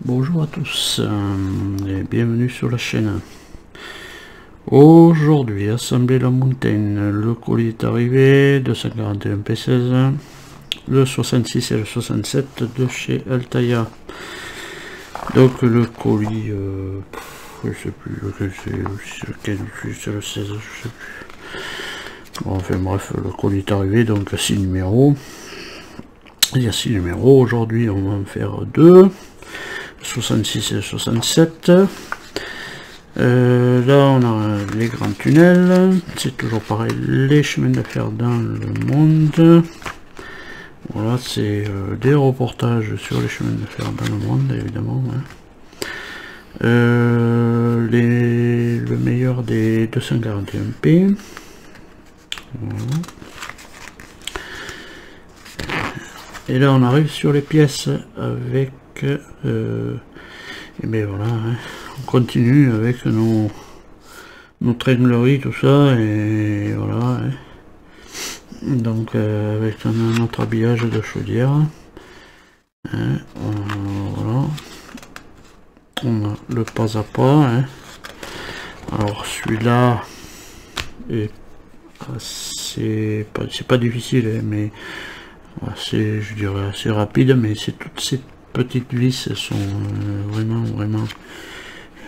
Bonjour à tous et bienvenue sur la chaîne. Aujourd'hui, assembler la montagne. Le colis est arrivé, 241 P16, le 66 et le 67 de chez Altaïa. Donc le colis, je sais plus lequel c'est le 16, je sais plus. Bon, enfin bref, le colis est arrivé, donc 6 numéros. Il y a 6 numéros, aujourd'hui on va en faire 2. 66 et 67. Là on a les grands tunnels, c'est toujours pareil, les chemins de fer dans le monde. Voilà, c'est des reportages sur les chemins de fer dans le monde, évidemment. Hein. Le meilleur des 241p. Voilà. Et là on arrive sur les pièces avec et bien voilà, hein, on continue avec nos tringleries, tout ça, et voilà, hein. Donc avec notre habillage de chaudière, hein, voilà, on a le pas à pas, hein. Alors celui-là est assez, c'est pas difficile, hein, mais assez, je dirais assez rapide, mais c'est toutes ces petites vis sont vraiment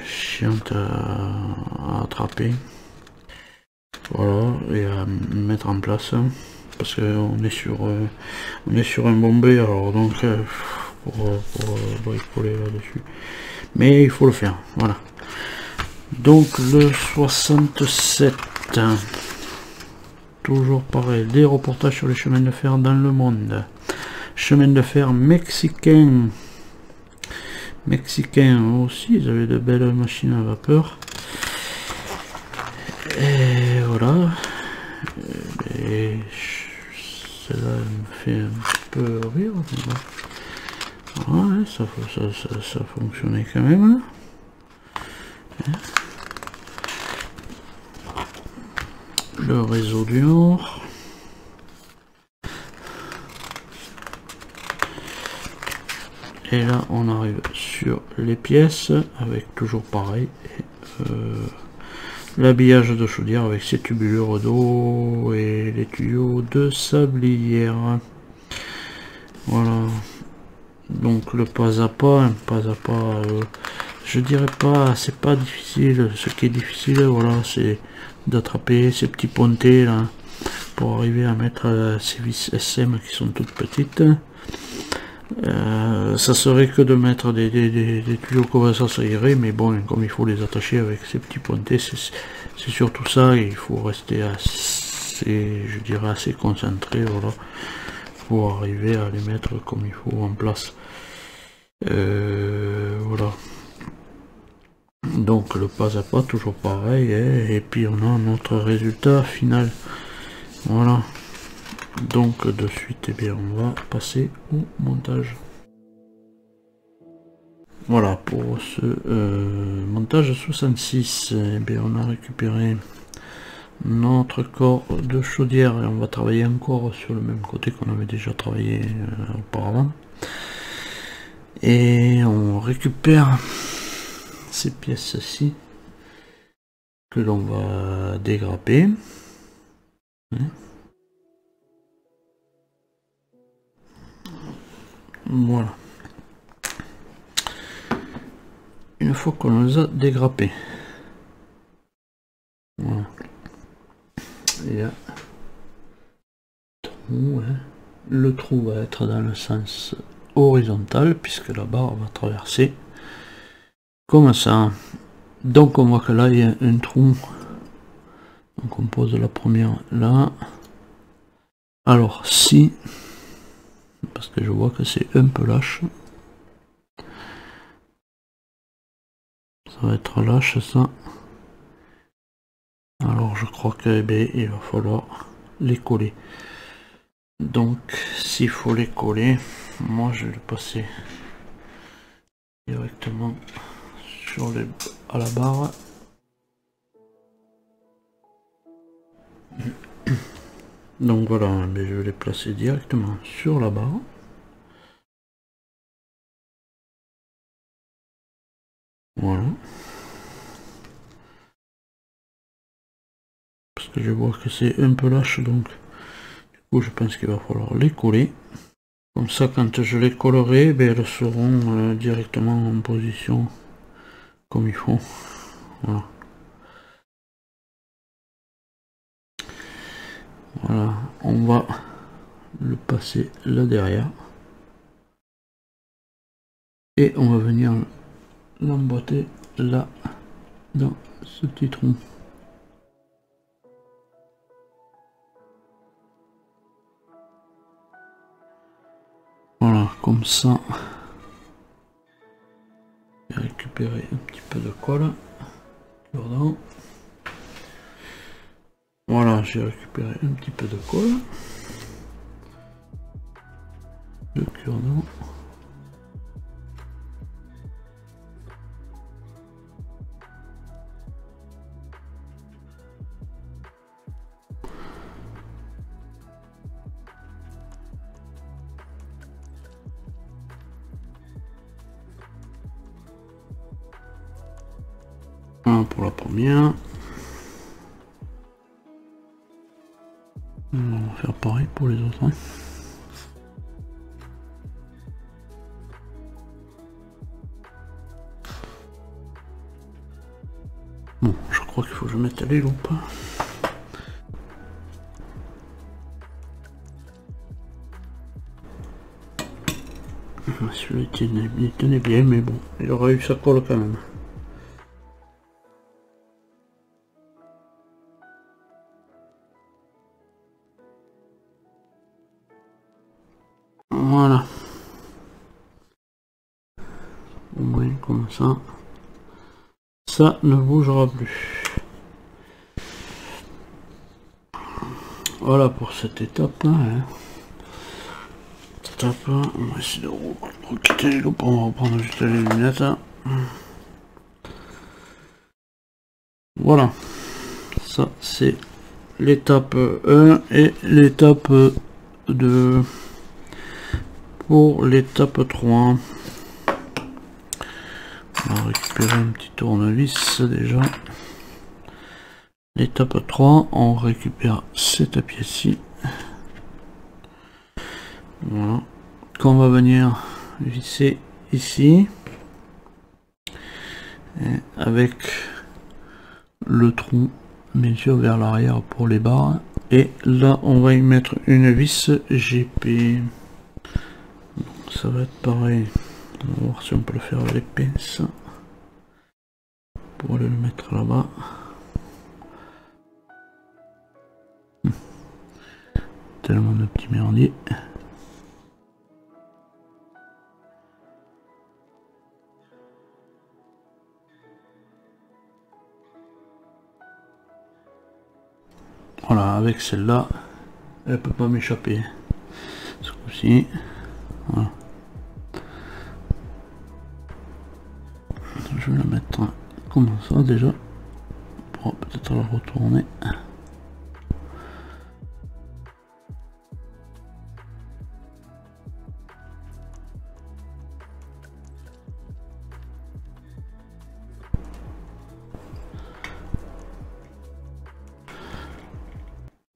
chiantes à attraper, voilà, et à mettre en place, parce qu'on est sur un bombé, alors donc pour bricoler là-dessus, mais il faut le faire, voilà. Donc le 67, toujours pareil, des reportages sur les chemins de fer dans le monde. Chemin de fer mexicain. Aussi, ils avaient de belles machines à vapeur. Et voilà. Et celle-là me fait un peu rire. Ouais, ça fonctionnait quand même. Le réseau du Nord. Et là on arrive sur les pièces avec toujours pareil, l'habillage de chaudière avec ses tubulures d'eau et les tuyaux de sablière. Voilà, donc le pas à pas, je dirais pas, c'est pas difficile. Ce qui est difficile, voilà, c'est d'attraper ces petits pontés là pour arriver à mettre ces vis SM qui sont toutes petites. Ça serait que de mettre des tuyaux comme ça irait, mais bon, comme il faut les attacher avec ces petits pointés, c'est surtout ça, et il faut rester assez, je dirais, assez concentré, voilà, pour arriver à les mettre comme il faut en place. Voilà. Donc le pas à pas, toujours pareil, hein, et puis on a notre résultat final. Voilà. Donc de suite, eh bien, on va passer au montage. Voilà, pour ce montage 66, eh bien, on a récupéré notre corps de chaudière et on va travailler encore sur le même côté qu'on avait déjà travaillé auparavant. Et on récupère ces pièces-ci que l'on va dégrapper. Voilà. Une fois qu'on les a dégrappés, voilà. Et là, le trou va être dans le sens horizontal puisque la barre va traverser comme ça. Donc on voit que là il y a un trou, donc on pose la première là. Alors si, parce que je vois que c'est un peu lâche, ça va être lâche ça, alors je crois que il va falloir les coller. Donc s'il faut les coller, moi je vais le passer directement sur à la barre. Donc voilà, mais je vais les placer directement sur la barre. Voilà. Parce que je vois que c'est un peu lâche, donc du coup je pense qu'il va falloir les coller. Comme ça, quand je les collerai, ben, elles seront directement en position comme il faut. Voilà. Voilà, on va le passer là derrière. Et on va venir l'emboîter là dans ce petit trou. Voilà, comme ça. Je vais récupérer un petit peu de colle. Cure-dent. Voilà, j'ai récupéré un petit peu de colle. De cure-dent. Voilà pour la première. On va faire pareil pour les autres. Bon, je crois qu'il faut que je mette les loupes. Celui-là il tenait bien, mais bon, il aurait eu sa colle quand même. Voilà. Au moins comme ça. Ça ne bougera plus. Voilà pour cette étape là. On va essayer de requitter les loupes, on va reprendre juste les lunettes. Voilà. Ça c'est l'étape 1 et l'étape 2. Pour l'étape 3. On va récupérer un petit tournevis déjà. L'étape 3, on récupère cette pièce-ci. Voilà. Qu'on va venir visser ici. Et avec le trou, bien sûr, vers l'arrière pour les barres. Et là, on va y mettre une vis GP. Donc, ça va être pareil. On va voir si on peut le faire avec les pinces. Pour aller le mettre là-bas. Tellement de petits merdiers. Voilà, avec celle-là, elle peut pas m'échapper. Ce coup-ci, voilà. Je vais la mettre comme ça déjà, pour peut-être la retourner.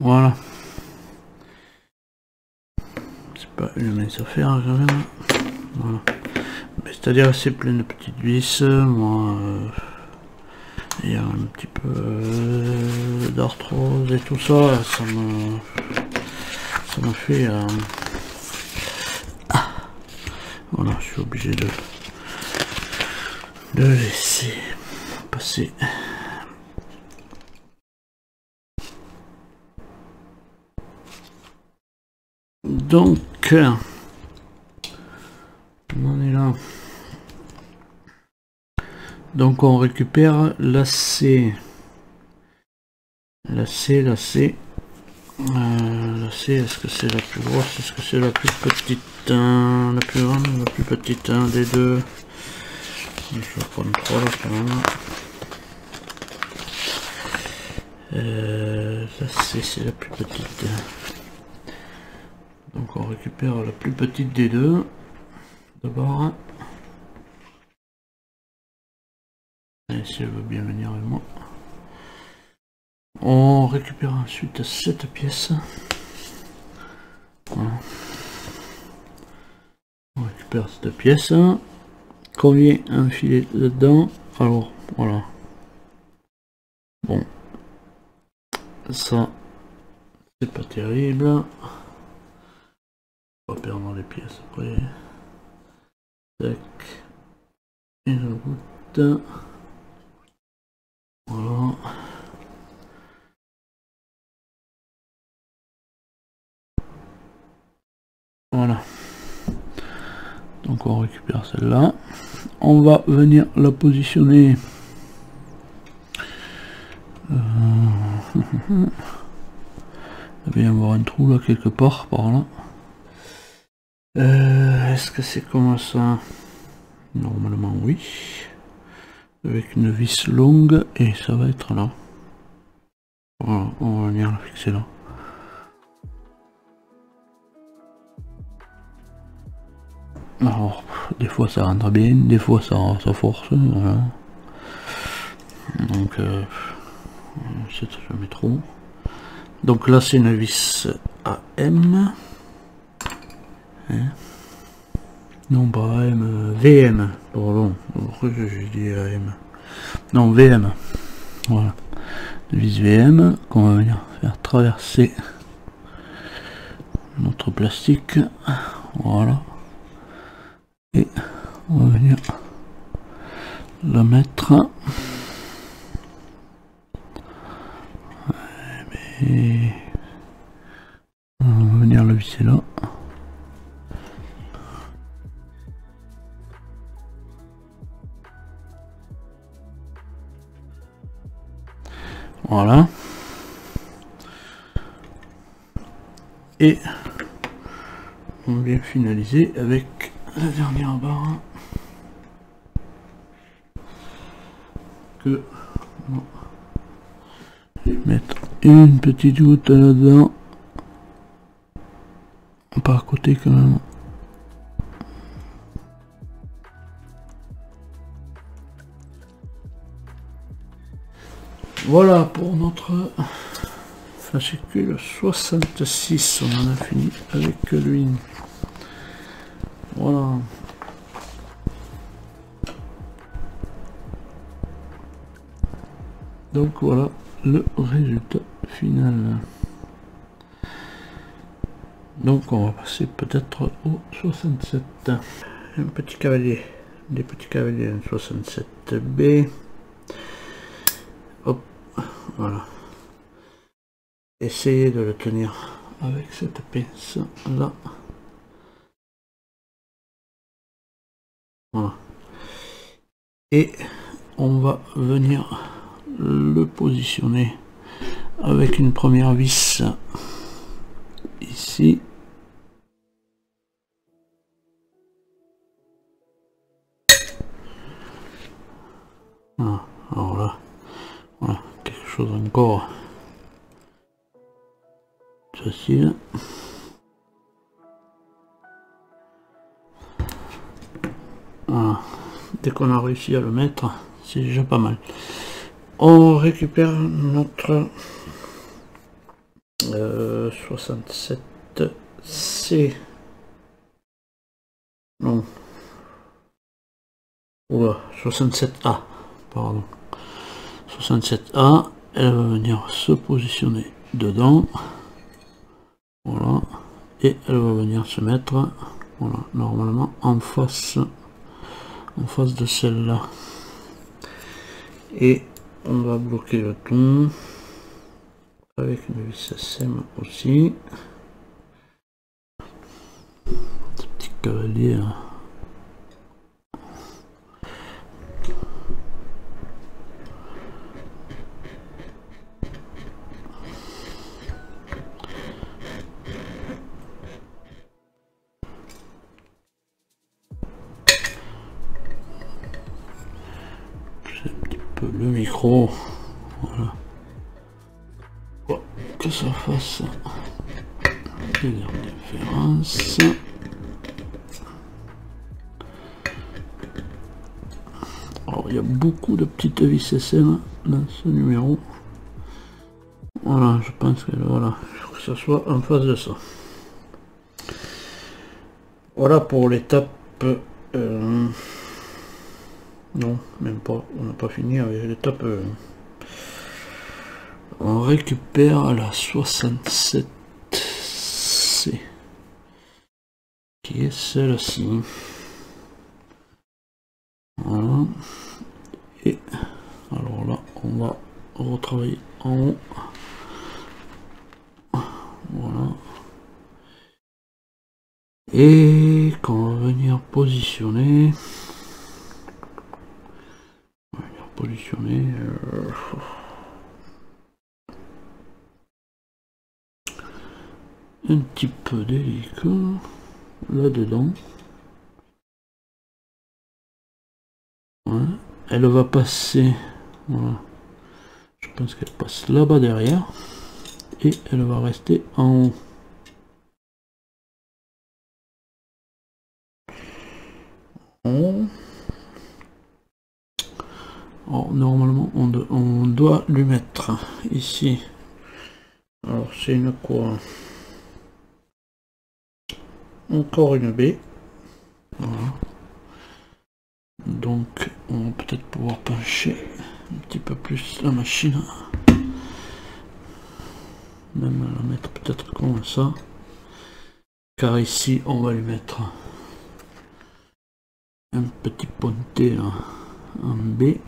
Voilà. C'est pas une mince affaire quand même. Voilà. C'est-à-dire c'est plein de petites vis. Moi, il y a un petit peu d'arthrose et tout ça. Ça me fait. Voilà, je suis obligé de laisser passer. Donc, on en est là. Donc on récupère la C. La C, la C. La C, est-ce que c'est la plus grosse? Est-ce que c'est la plus petite? La plus grande ou la plus petite? Des deux. Je vais prendre 3 là quand même. La C, c'est la plus petite. Donc on récupère la plus petite des deux. D'abord. Et si elle veut bien venir avec moi. On récupère ensuite cette pièce. Voilà. On récupère cette pièce. Qu'on vient enfiler dedans. Alors, voilà. Bon. Ça, c'est pas terrible. On va perdre les pièces après. Tac. Une route. Voilà. Voilà. Donc on récupère celle-là. On va venir la positionner. Il va y avoir un trou là quelque part par là. Est-ce que c'est comme ça? Normalement oui. Avec une vis longue et ça va être là. Voilà, on va venir la fixer là. Alors, des fois ça rentre bien, des fois ça force. Voilà. Donc, c'est jamais trop. Donc là, c'est une vis AM. Hein? Non, pas AM, VM. Pardon, pourquoi j'ai dit AM? Non, VM. Voilà. Une vis VM qu'on va venir faire traverser notre plastique. Voilà. Et on va venir la mettre. Et on va venir la visser là. Voilà. Et on vient finaliser avec la dernière barre que bon, je vais mettre une petite goutte là-dedans, pas à côté quand même. Voilà pour notre fascicule 66, on en a fini avec lui. Voilà. Donc voilà le résultat final. Donc on va passer peut-être au 67. Un petit cavalier, des petits cavaliers 67B. Hop, voilà. Essayez de le tenir avec cette pince là. Voilà. Et on va venir le positionner avec une première vis ici. Ah, alors là, voilà, quelque chose encore facile. Voilà. Dès qu'on a réussi à le mettre, c'est déjà pas mal. On récupère notre 67C. Non. Oula, 67A. Pardon. 67A. Elle va venir se positionner dedans. Voilà. Et elle va venir se mettre, voilà, normalement en face de celle-là. Et on va bloquer le tout avec une vis SM aussi. Ce petit cavalier là. Le micro, voilà, pour que ça fasse des interférences. Alors il y a beaucoup de petites vis SM dans ce numéro. Voilà, je pense que voilà, il faut que ça soit en face de ça. Voilà pour l'étape. Non, même pas, on n'a pas fini avec l'étape. On récupère la 67C, qui est celle-ci. Voilà. Et alors là, on va retravailler en haut. Voilà. Et qu'on va venir positionner. Un petit peu délicat là-dedans. Voilà. Elle va passer. Voilà. Je pense qu'elle passe là-bas derrière. Et elle va rester en haut. Alors, normalement on doit lui mettre ici, alors c'est une quoi, encore une baie, voilà. Donc on va peut-être pouvoir pencher un petit peu plus la machine, même la mettre peut-être comme ça, car ici on va lui mettre un petit ponté là, en B,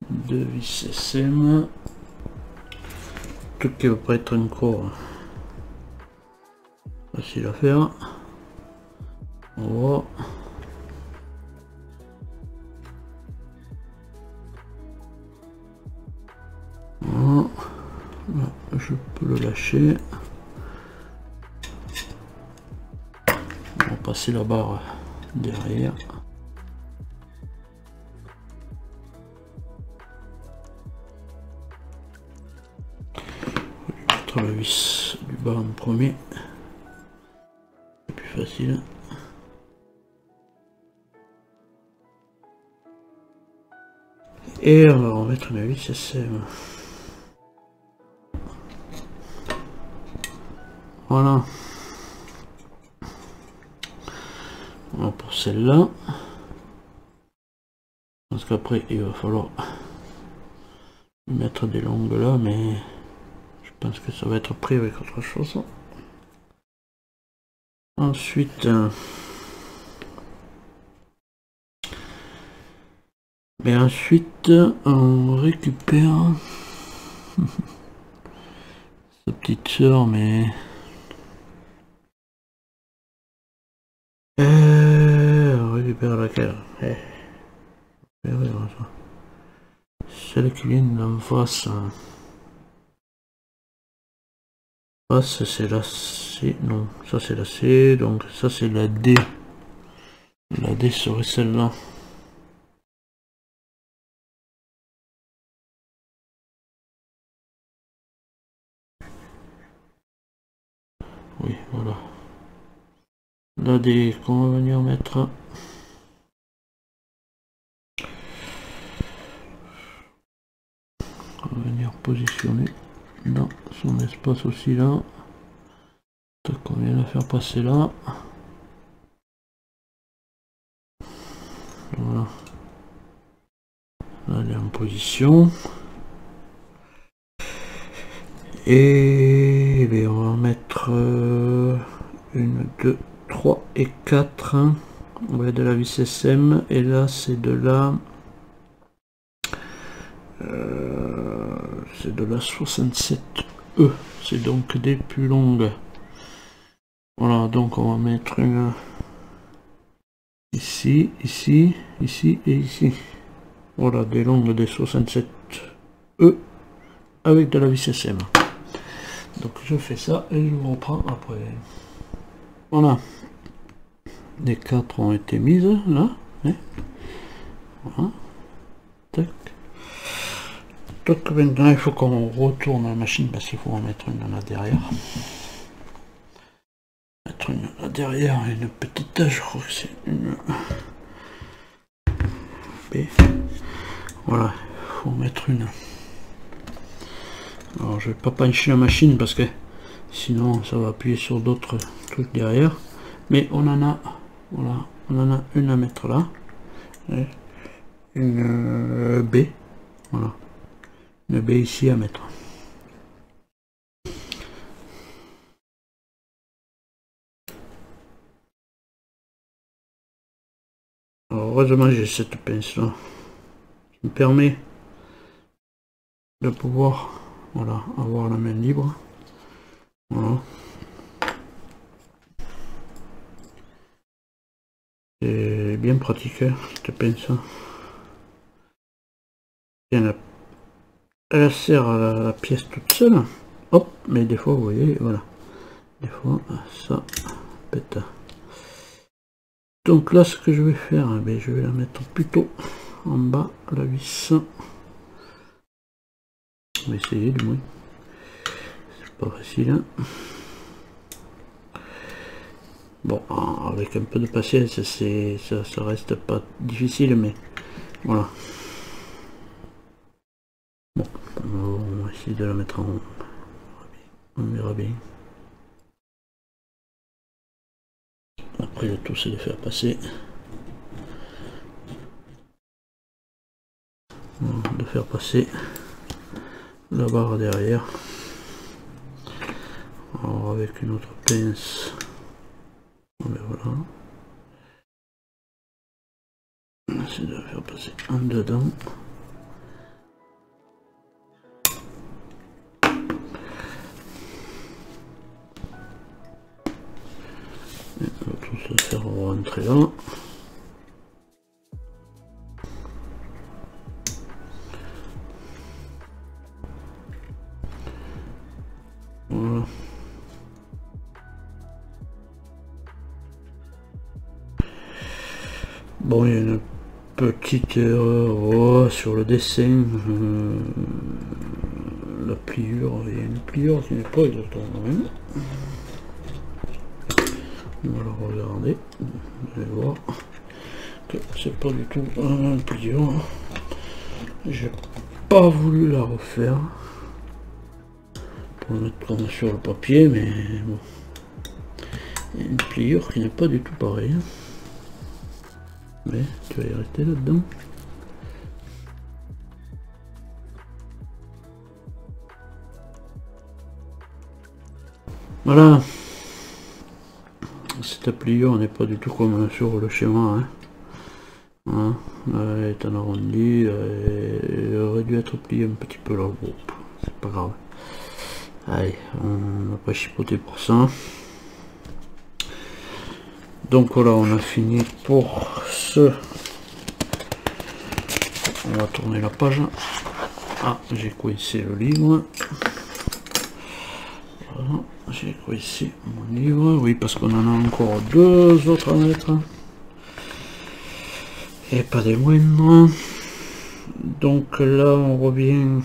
2 vis SM, tout qui va pas être encore facile à faire. Voilà. Voilà. Là, je peux le lâcher. On va passer la barre derrière. La vis du bas en premier, c'est plus facile. Et on va remettre la vis SM. Voilà. Voilà pour celle-là. Parce qu'après il va falloir mettre des longues là, mais je pense que ça va être pris avec autre chose. Ensuite, on récupère sa petite sœur, mais on récupère laquelle? Celle qui vient d'en face. C'est la C, non, ça c'est la C, donc ça c'est la D. La D serait celle-là. Oui, voilà. La D qu'on va venir mettre. On va venir positionner dans son espace aussi là. Donc on vient la faire passer là. Voilà. Là elle est en position. Et bien, on va en mettre 1, 2, 3 et 4. On va de la vis SM. Et là c'est de la... c'est de la 67E. C'est donc des plus longues. Voilà, donc on va mettre une ici, ici, ici et ici. Voilà, des longues des 67E avec de la vis SM. Donc je fais ça et je vous reprends après. Voilà. Les 4 ont été mises là. Hein. Voilà. Tac. Donc maintenant il faut qu'on retourne la machine parce qu'il faut en mettre une là derrière. Mettre une là derrière, une petite, je crois que c'est une B. Voilà, faut mettre une. Alors je vais pas pencher la machine parce que sinon ça va appuyer sur d'autres trucs derrière. Mais on en a, voilà, on en a une à mettre là. Et une B. Voilà. Une B ici à mettre. Alors, heureusement j'ai cette pince là qui me permet de pouvoir, voilà, avoir la main libre. Voilà. C'est bien pratique cette pince. Elle sert à la pièce toute seule. Hop, mais des fois vous voyez, voilà. Des fois ça pète. Donc là ce que je vais faire, je vais la mettre plutôt en bas, la vis. On va essayer du moins. C'est pas facile. Hein. Bon, avec un peu de patience, ça reste pas difficile, mais voilà. Bon, on va essayer de la mettre en haut. On verra bien. Après le tout c'est de faire passer. De faire passer la barre derrière. Alors avec une autre pince. Voilà. C'est de faire passer en dedans. Et tout se faire rentrer là. Voilà. Bon, il y a une petite erreur sur le dessin. La pliure, il y a une pliure qui n'est pas exactement la même. On va la regarder. Vous allez voir que c'est pas du tout un pliure. J'ai pas voulu la refaire pour le mettre comme sur le papier, mais bon. Il y a une pliure qui n'est pas du tout pareille. Mais tu vas y rester là-dedans. Voilà. Cette pliure n'est pas du tout comme sur le schéma. Hein. Voilà. Elle est en arrondi. Elle aurait dû être pliée un petit peu là. Bon, c'est pas grave. Allez, on n'a pas chipoté pour ça. Donc voilà, on a fini pour ce. On va tourner la page. Ah, j'ai coincé le livre. Voilà, j'ai coincé mon livre. Oui, parce qu'on en a encore deux autres à mettre. Et pas des moindres. Donc là, on revient.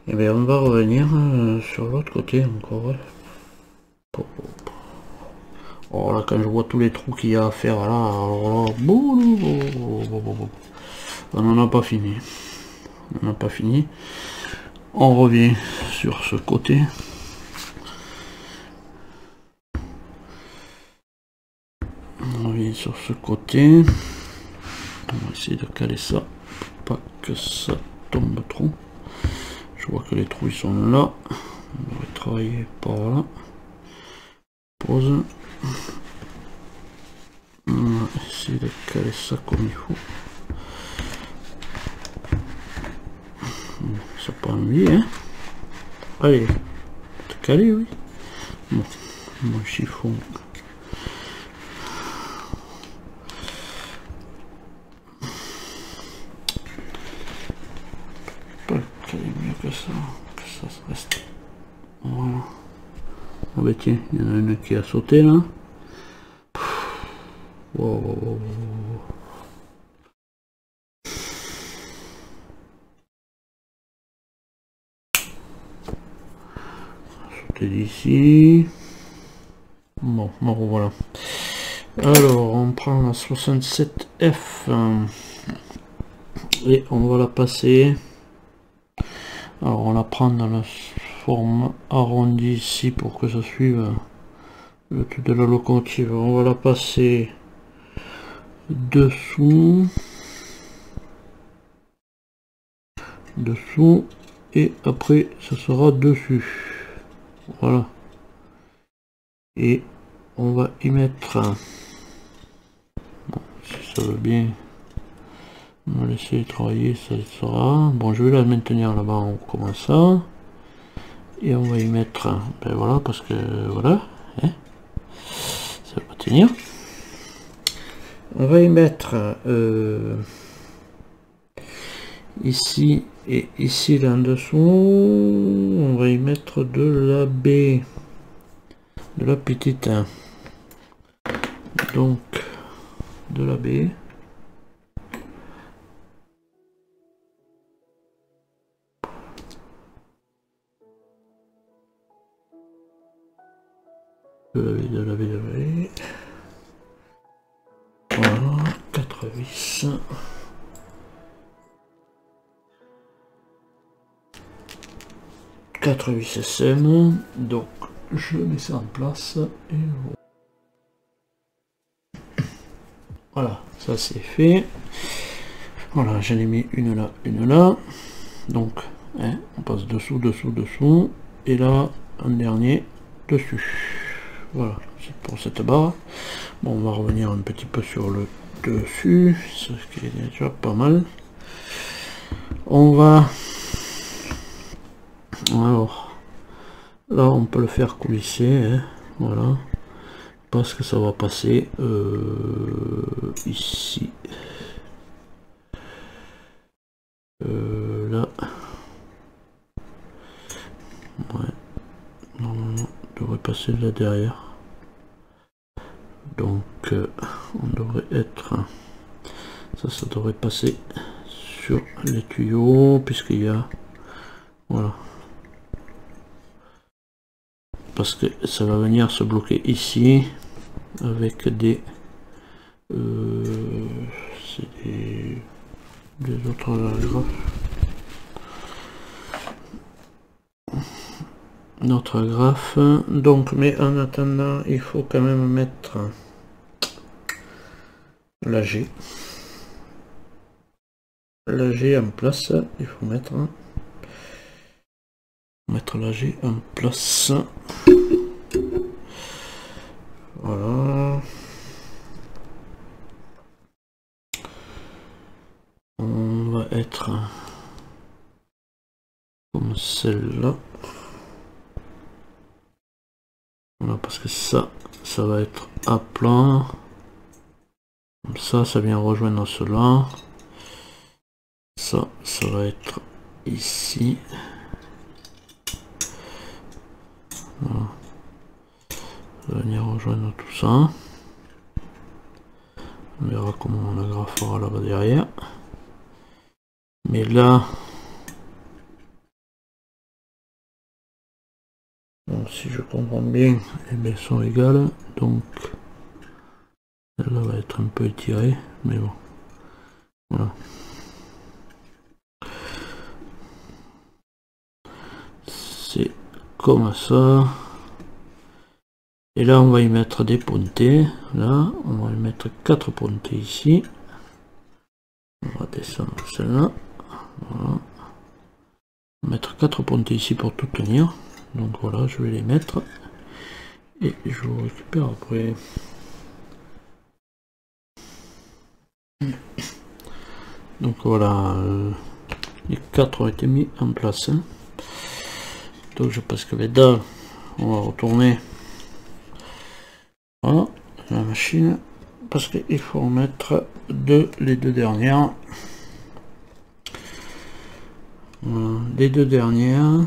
Et bien, on va revenir sur l'autre côté encore. Oh là, quand je vois tous les trous qu'il y a à faire là, alors là, on n'en a pas fini. On n'a pas fini. On revient sur ce côté. On revient sur ce côté. On va essayer de caler ça, pour pas que ça tombe trop. Je vois que les trous ils sont là. On va travailler par là. Pause. On va essayer de caler ça comme il faut. Ça pas envie, hein. Allez, c'est calé, oui. Bon, mon chiffon. Pas caler mieux que ça se reste. Voilà. Ah bah tiens, il y en a une qui a sauté là. Wow. Sauter d'ici. Bon, voilà. Alors on prend la 67F et on va la passer. Alors on la prend dans la forme arrondie ici pour que ça suive le tout de la locomotive. On va la passer dessous et après ça sera dessus. Voilà, et on va y mettre, bon, si ça veut bien, on va laisser travailler, ça sera bon. Je vais la maintenir là-bas, on commence ça et on va y mettre, ben voilà, parce que voilà, hein, ça va pas tenir. On va y mettre ici et ici là en dessous. On va y mettre de la baie, de la petite, donc de la baie. De la baie. Voilà, 4 vis. SM, donc je mets ça en place et voilà, ça c'est fait. Voilà, j'en ai mis une là, donc hein, on passe dessous, et là un dernier dessus. Voilà, c'est pour cette barre. Bon, on va revenir un petit peu sur le dessus, ce qui est déjà pas mal. On va, alors là on peut le faire coulisser, hein, voilà, parce que ça va passer ici, là, ouais, normalement on devrait passer là derrière, donc on devrait être, ça devrait passer sur les tuyaux, puisqu'il y a, voilà, parce que ça va venir se bloquer ici avec des c'est des autres agrafes, notre agrafe, donc, mais en attendant il faut quand même mettre la G en place. Il faut mettre la G en place. Voilà, on va être comme celle-là, voilà, parce que ça va être à plat, comme ça vient rejoindre cela, ça va être ici, voilà, ça va venir rejoindre tout ça. On verra comment on agrafera là-bas derrière, mais là, bon, si je comprends bien, eh bien, elles sont égales, donc celle-là va être un peu étirée, mais bon, voilà. C'est comme ça. Et là on va y mettre des pointées, là on va y mettre 4 pointées ici, on va descendre celle-là, voilà, mettre 4 pointées ici pour tout tenir, donc voilà, je vais les mettre et je vous récupère après. Donc voilà, les 4 ont été mis en place, hein. Donc je pense que les dalles, on va retourner, voilà, la machine, parce qu'il faut en mettre les deux dernières. Voilà, les deux dernières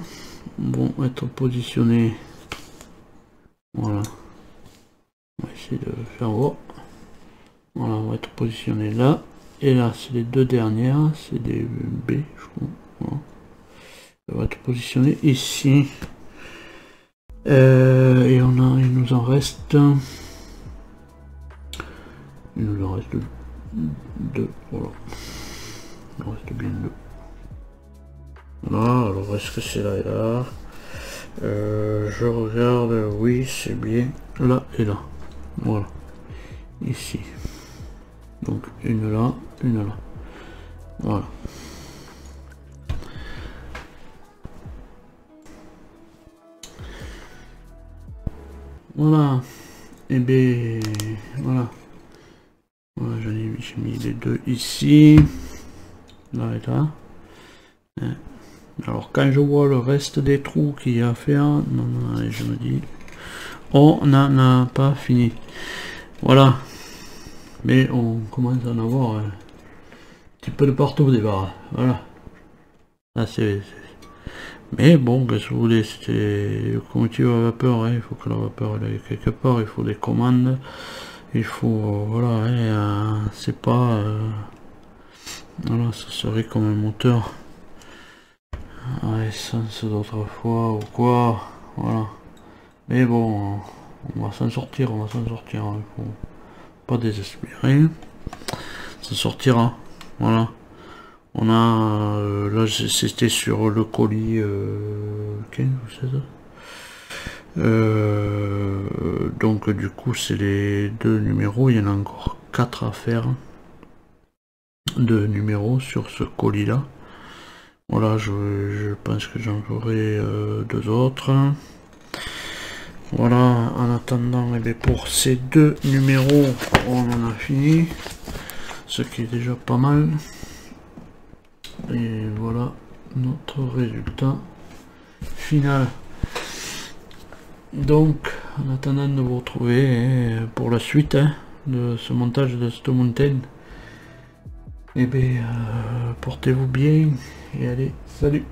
vont être positionnées, voilà, on va essayer de faire voir, voilà, on va être positionné là, et là c'est les deux dernières, c'est des B, je crois, voilà. Ça va être positionné ici, et il nous en reste Il nous en reste 2, voilà. Il nous reste bien 2. Voilà, alors est-ce que c'est là et là? Je regarde, oui c'est bien là et là. Voilà. Ici. Donc une là, une là. Voilà. Voilà. Et bien voilà. Voilà, j'ai mis les deux ici. Là et là. Alors quand je vois le reste des trous qu'il y a à faire, non, je me dis, on n'en a pas fini. Voilà. Mais on commence à en avoir un petit peu de partout des barres. Voilà. Là c'est... Mais bon, qu'est-ce que vous voulez, c'était locomotive à vapeur, hein. Il faut que la vapeur elle aille quelque part, il faut des commandes, il faut, voilà, hein, c'est pas, voilà, ça serait comme un moteur à essence d'autrefois ou quoi, voilà. Mais bon, on va s'en sortir, il faut pas désespérer, ça sortira, voilà. On a, là c'était sur le colis 15 ou 16. Donc du coup c'est les 2 numéros, il y en a encore 4 à faire de numéros sur ce colis là. Voilà, je pense que j'en ferai 2 autres. Voilà, en attendant, eh bien, pour ces 2 numéros on en a fini, ce qui est déjà pas mal. Et voilà notre résultat final. Donc en attendant de vous retrouver pour la suite de ce montage de cette montagne, et bien portez-vous bien et allez, salut.